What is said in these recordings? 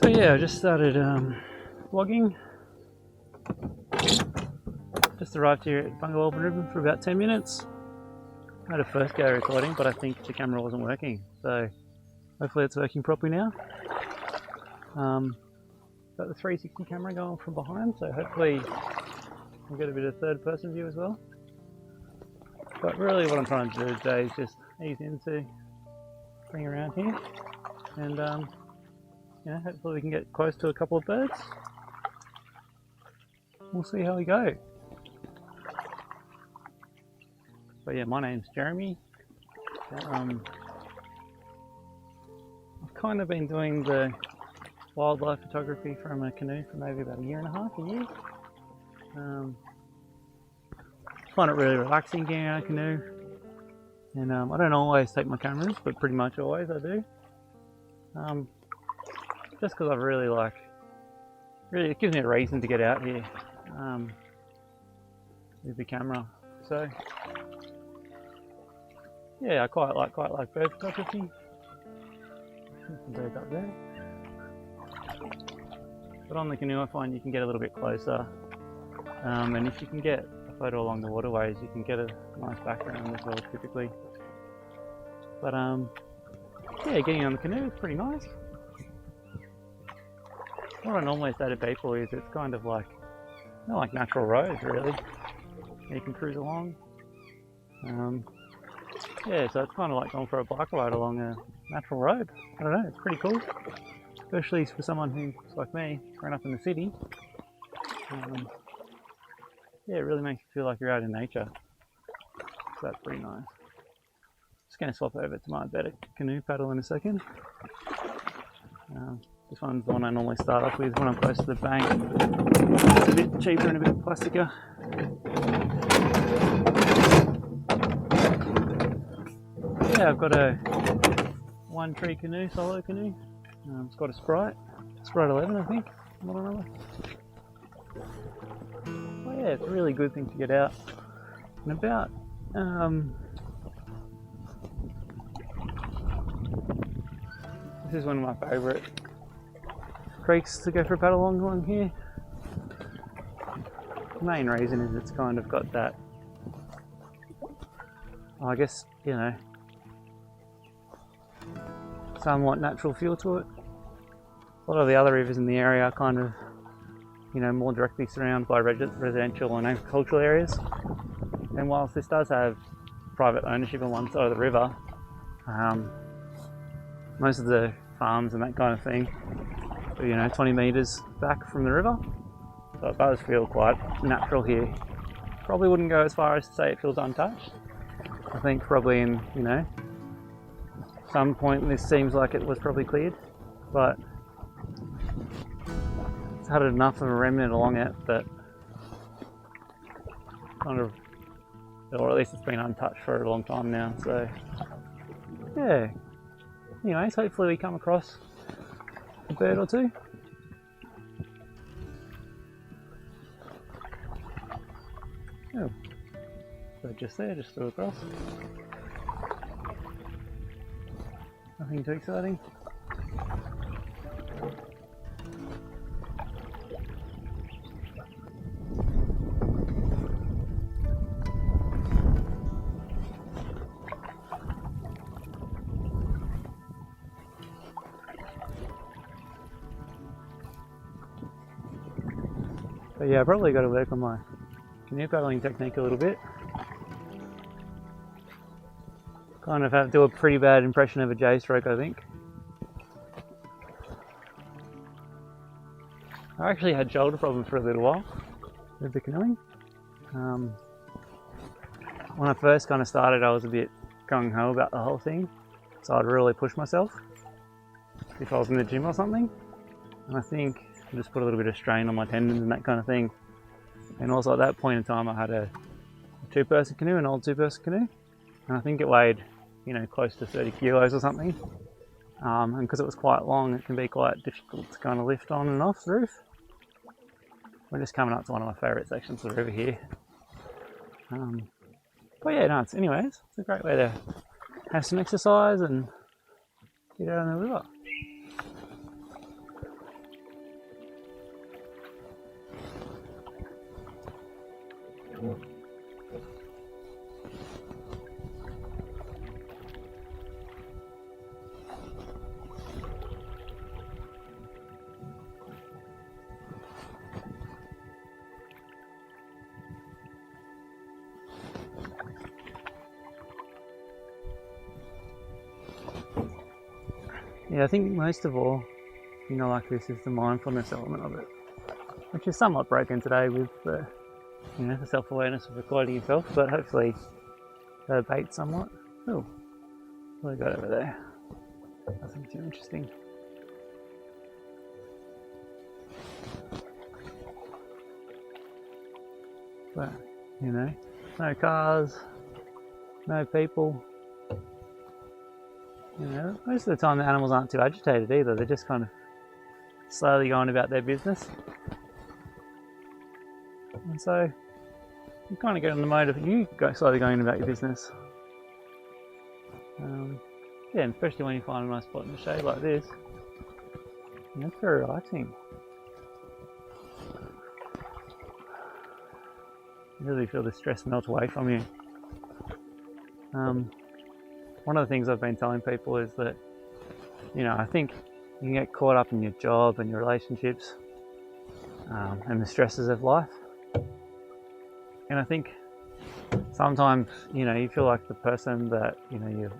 So yeah, I just started vlogging. Just arrived here at Bungawalbyn River for about 10 minutes. I had a first go recording, but I think the camera wasn't working, so hopefully it's working properly now. Got the 360 camera going from behind, so hopefully we'll get a bit of third person view as well. But really what I'm trying to do today is just ease into bring around here and you know, hopefully we can get close to a couple of birds. We'll see how we go. But yeah, my name's Jeremy. I've kind of been doing the wildlife photography from a canoe for maybe about a year and a half, a year. I find it really relaxing getting out of a canoe. And I don't always take my cameras, but pretty much always I do. Just because I really it gives me a reason to get out here with the camera. So yeah, I quite like bird photography. There's some birds up there. But on the canoe I find you can get a little bit closer. And if you can get a photo along the waterways, you can get a nice background as well typically. But yeah, getting on the canoe is pretty nice. What I normally say to people is it's kind of like, not like natural roads really. You can cruise along. Yeah, so it's kind of like going for a bike ride along a natural road. I don't know, it's pretty cool. Especially for someone who's like me, growing up in the city. Yeah, it really makes you feel like you're out in nature. So that's pretty nice. Just going to swap over to my better canoe paddle in a second. This one's the one I normally start off with when I'm close to the bank. It's a bit cheaper and a bit plasticer. Yeah, I've got a one tree canoe, solo canoe. It's got a Sprite 11 I think, model number. Well, yeah, it's a really good thing to get out and about. This is one of my favourite creeks to go for a paddle along here. The main reason is it's kind of got that, I guess, you know, somewhat natural feel to it. A lot of the other rivers in the area are kind of, you know, more directly surrounded by residential and agricultural areas. And whilst this does have private ownership on one side of the river, most of the farms and that kind of thing are, you know, 20 metres back from the river. So it does feel quite natural here. Probably wouldn't go as far as to say it feels untouched. I think probably in, you know, some point this seems like it was probably cleared, but it's had enough of a remnant along it that kind of, or at least it's been untouched for a long time now. So yeah, anyways, hopefully we come across a bird or two. Oh, so just there, just threw across. Nothing too exciting. But yeah, I probably got to work on my canoe paddling technique a little bit. Kind of have to do a pretty bad impression of a J stroke, I think. I actually had shoulder problems for a little while with the canoeing. When I first kind of started, I was a bit gung-ho about the whole thing, so I'd really push myself if I was in the gym or something, and I think I just put a little bit of strain on my tendons and that kind of thing. And also at that point in time I had a two-person canoe, an old two-person canoe, and I think it weighed, you know, close to 30 kilos or something. And because it was quite long, it can be quite difficult to kind of lift on and off the roof. We're just coming up to one of my favourite sections of the river here. But yeah, no, anyways, it's a great way to have some exercise and get out on the river. Yeah, I think most of all, you know, like this is the mindfulness element of it, which is somewhat broken today with the, you know, the self-awareness of recording yourself, but hopefully that abates somewhat. Oh, what have I got over there? Nothing too interesting. But, you know, no cars, no people. You know, most of the time the animals aren't too agitated either, they're just kind of slowly going about their business. And so you kind of get in the mode of you slowly going about your business. Yeah, and especially when you find a nice spot in the shade like this, you know, it's very relaxing. You really feel the stress melt away from you. One of the things I've been telling people is that, you know, I think you can get caught up in your job and your relationships and the stresses of life. And I think sometimes, you know, you feel like the person that, you know, you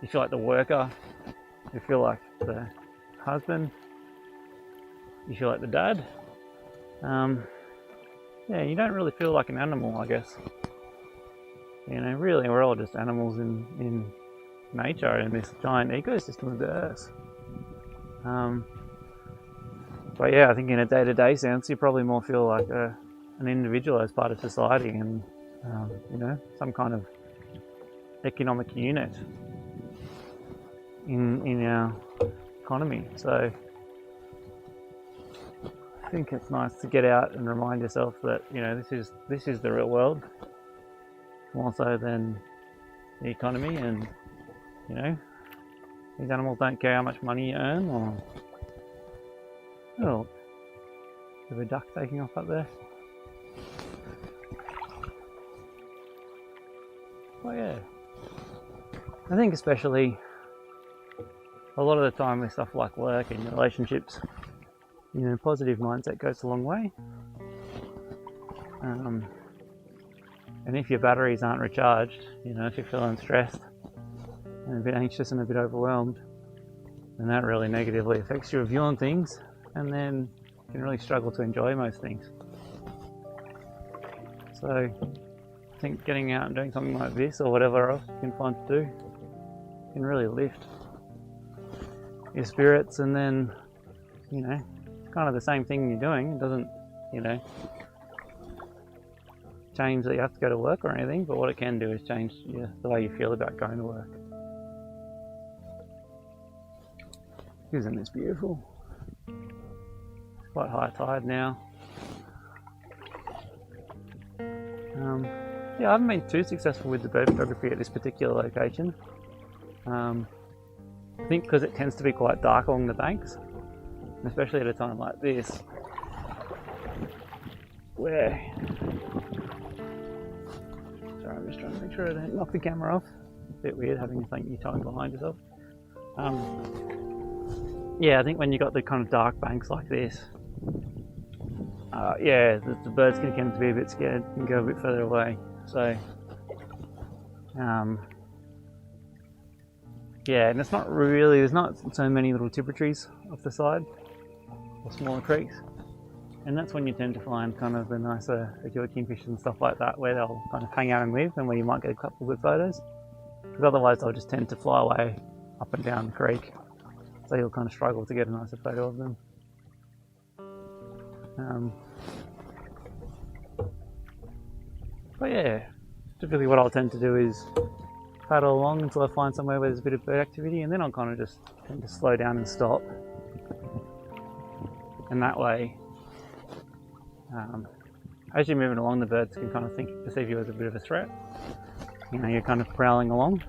feel like the worker, you feel like the husband, you feel like the dad. Yeah, you don't really feel like an animal, I guess. You know, really, we're all just animals in nature, in this giant ecosystem of the earth. But yeah, I think in a day-to-day sense, you probably more feel like an individual as part of society and, you know, some kind of economic unit in our economy. So I think it's nice to get out and remind yourself that, you know, this is the real world, more so than the economy. And, you know, these animals don't care how much money you earn. Or oh, there's a duck taking off up there. Well, yeah, I think especially a lot of the time with stuff like work and relationships, you know, positive mindset goes a long way. And if your batteries aren't recharged, you know, if you're feeling stressed and a bit anxious and a bit overwhelmed, then that really negatively affects your view on things, and then you can really struggle to enjoy most things. So I think getting out and doing something like this or whatever else you can find to do can really lift your spirits. And then, you know, kind of the same thing you're doing. It doesn't, you know, change that you have to go to work or anything, but what it can do is change the way you feel about going to work. Isn't this beautiful? It's quite high tide now. Yeah, I haven't been too successful with the bird photography at this particular location. I think because it tends to be quite dark along the banks, especially at a time like this, where... Sorry, I'm just trying to make sure I don't knock the camera off. It's a bit weird having something you tie behind yourself. Yeah, I think when you got the kind of dark banks like this, yeah, the birds can tend to be a bit scared and go a bit further away. So, yeah, and it's not really, there's not so many little tributaries off the side, or smaller creeks. And that's when you tend to find kind of the nicer secure kingfishers and stuff like that, where they'll kind of hang out and live, and where you might get a couple of good photos. Because otherwise they'll just tend to fly away up and down the creek. So you'll kind of struggle to get a nicer photo of them. But yeah, typically what I'll tend to do is paddle along until I find somewhere where there's a bit of bird activity, and then I'll kind of just tend to slow down and stop. And that way, as you're moving along, the birds can kind of perceive you as a bit of a threat. You know, you're kind of prowling along.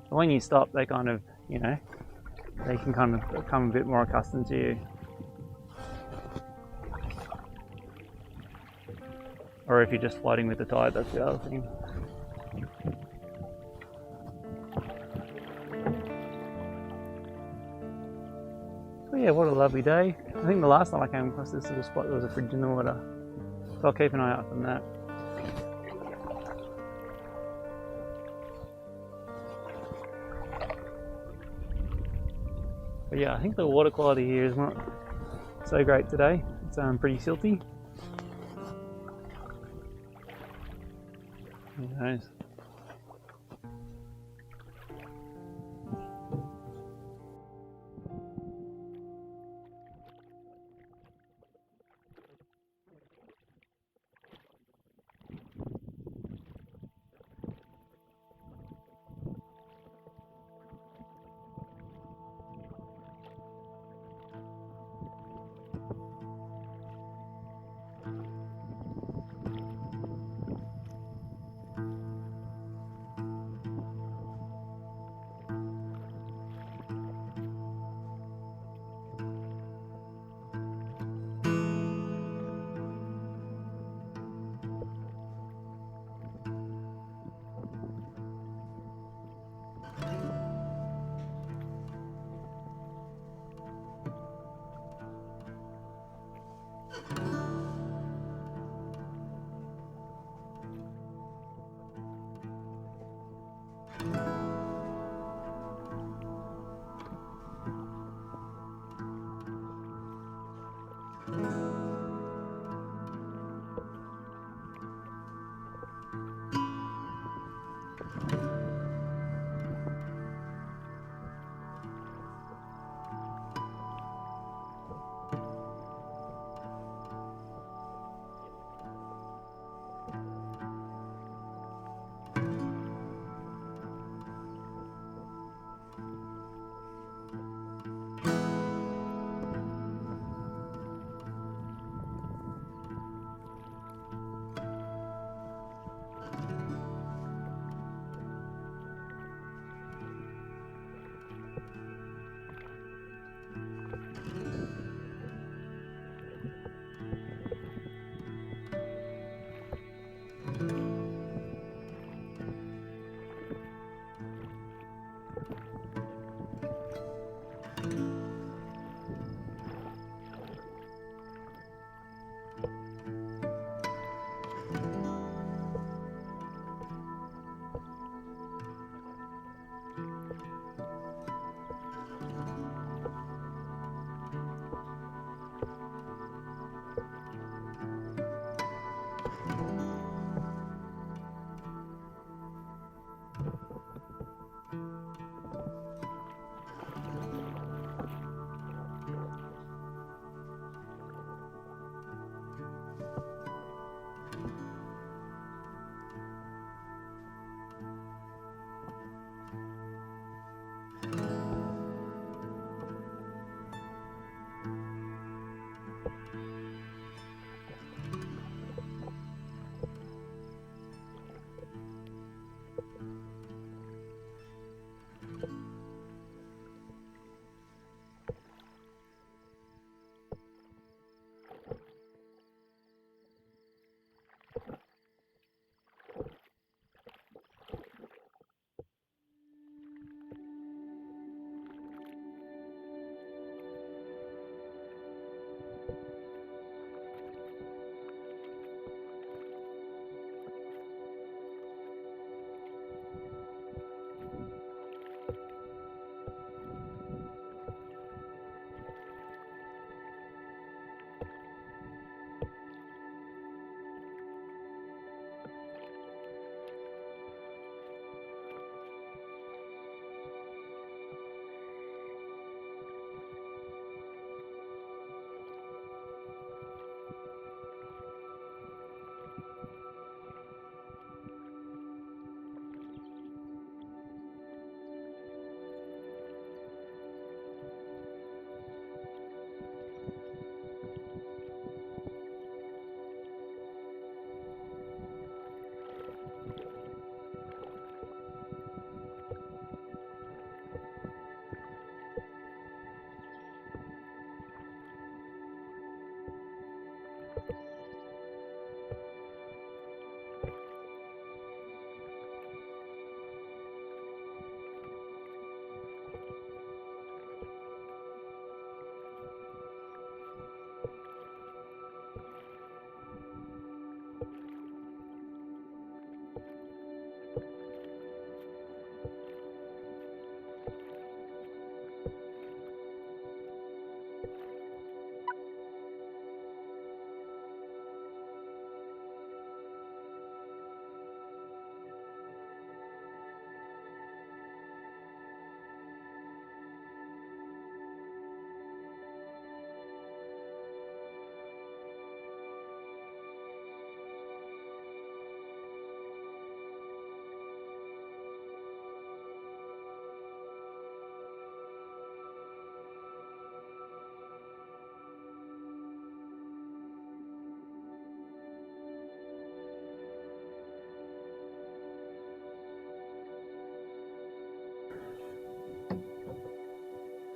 But when you stop, they kind of, you know, they can kind of become a bit more accustomed to you. or if you're just floating with the tide, that's the other thing. But yeah, what a lovely day. I think the last time I came across this little spot there was a fridge in the water, so I'll keep an eye out from that. But yeah, I think the water quality here is not so great today. It's pretty silty. Who knows?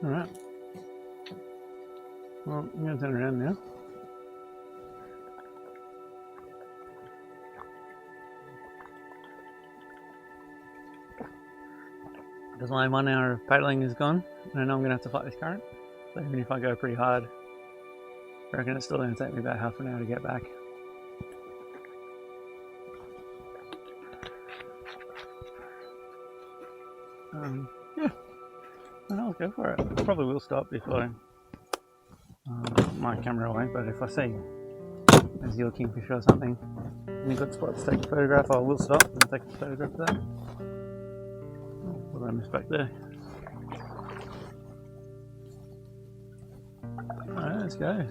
Alright. Well, I'm going to turn around now. Because my 1 hour of paddling is gone, and I know I'm going to have to fight this current. So even if I go pretty hard, I reckon it's still going to take me about half an hour to get back. Yeah, I'll go for it. I probably will stop if I put my camera away, but if I see a seal kingfisher or something in a good spot to take a photograph, I will stop and take a photograph of that. What did I miss back there? Alright, let's go.